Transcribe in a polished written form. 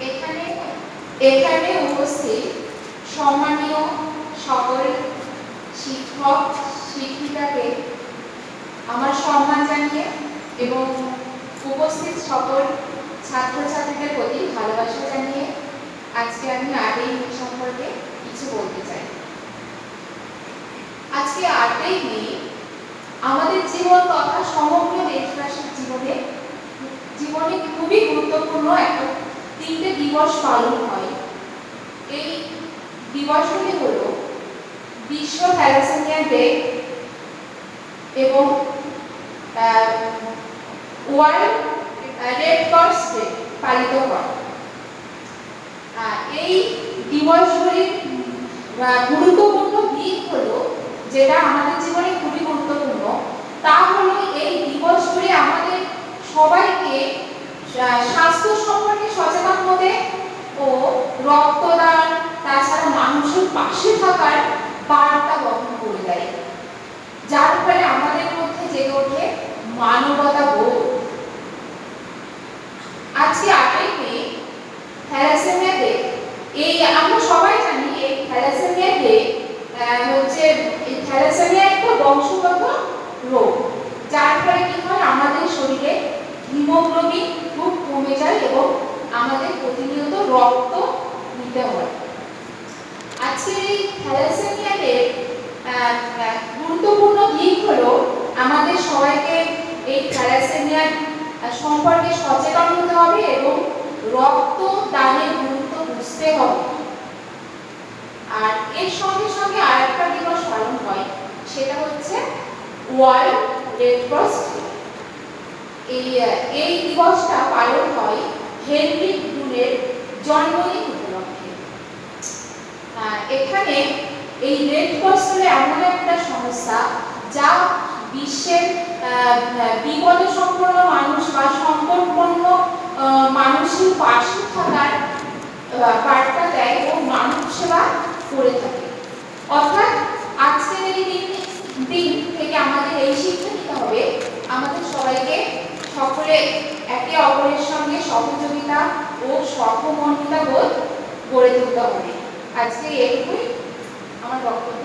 এখানে এখানে উপস্থিত সম্মানীয় সকল শিক্ষক শিক্ষিকাকে আমার সম্মান জানিয়ে এবং উপস্থিত সকল ছাত্রছাত্রীদের প্রতি ভালোবাসা জানিয়ে আজকে আমি আর্ট সম্পর্কে কিছু বলতে চাই। আজকে 8ই মে আমাদের জীবন তথা সমগ্র দেশবাসীর জীবনে খুবই গুরুত্বপূর্ণ একটা 3টে দিবস পালন হয়। এই দিবসগুলি হলো বিশ্ব থ্যালাসেমিয়া ডে এবং ওয়ার্ল্ড রেড ক্রস ডে পালিত হয়। এই দিবসগুলির গুরুত্বপূর্ণ দিক হলো, যেটা আমাদের জীবনে খুবই গুরুত্বপূর্ণ, তা হলো এই দিবসগুলি আমাদের সবাইকে স্বাস্থ্য সম্পর্কে সচেতন হতে ও রক্তদান, তাছাড়া মানুষের পাশে থাকার বার্তা বহন করে দেয়, যার ফলে আমাদের মধ্যে জেগে ওঠে মানবতা বোধ। আজকে 8ই মে থ্যালাসেমিয়া ডে। এই আমরা সবাই জানি এই থ্যালাসেমিয়া ডে হচ্ছে এই থ্যালাসেমিয়া একটা বংশগত রোগ, যার ফলে কি হয় আমাদের শরীরে হিমোগ্লোবিন খুব কমে যায় এবং আমাদের প্রতিনিয়ত রক্ত নিতে হয়। আজকে এই থ্যালাসেমিয়া ডে গুরুত্বপূর্ণ দিক হলো আমাদের সবাইকে এই থ্যালাসেমিয়া সম্পর্কে সচেতন হতে হবে এবং রক্ত দানের গুরুত্ব বুঝতে হবে। আর এর সঙ্গে সঙ্গে আরেকটা দিবস পালন হয়, সেটা হচ্ছে ওয়ার্ল্ড রেড ক্রস ডে। এই দিবসটা পালন হয় হেনরি ডুলের জন্মদিন উপলক্ষে। এখানে এই রেড ক্রস হলো এমন একটা সংস্থা যা বিশ্বের বিপদ সম্পন্ন মানুষ বা সংকটপন্ন মানুষের পাশে থাকার বার্তা দেয় এবং মানব সেবা করে থাকে। অর্থাৎ আজকের এই দিন থেকে আমাদের এই শিক্ষা নিতে হবে, আমাদের সবাইকে সকলে একে অপরের সঙ্গে সহযোগিতা ও সহমর্মিতা বোধ গড়ে তুলতে হবে। আজকে এটুকুই আমার বক্তব্য।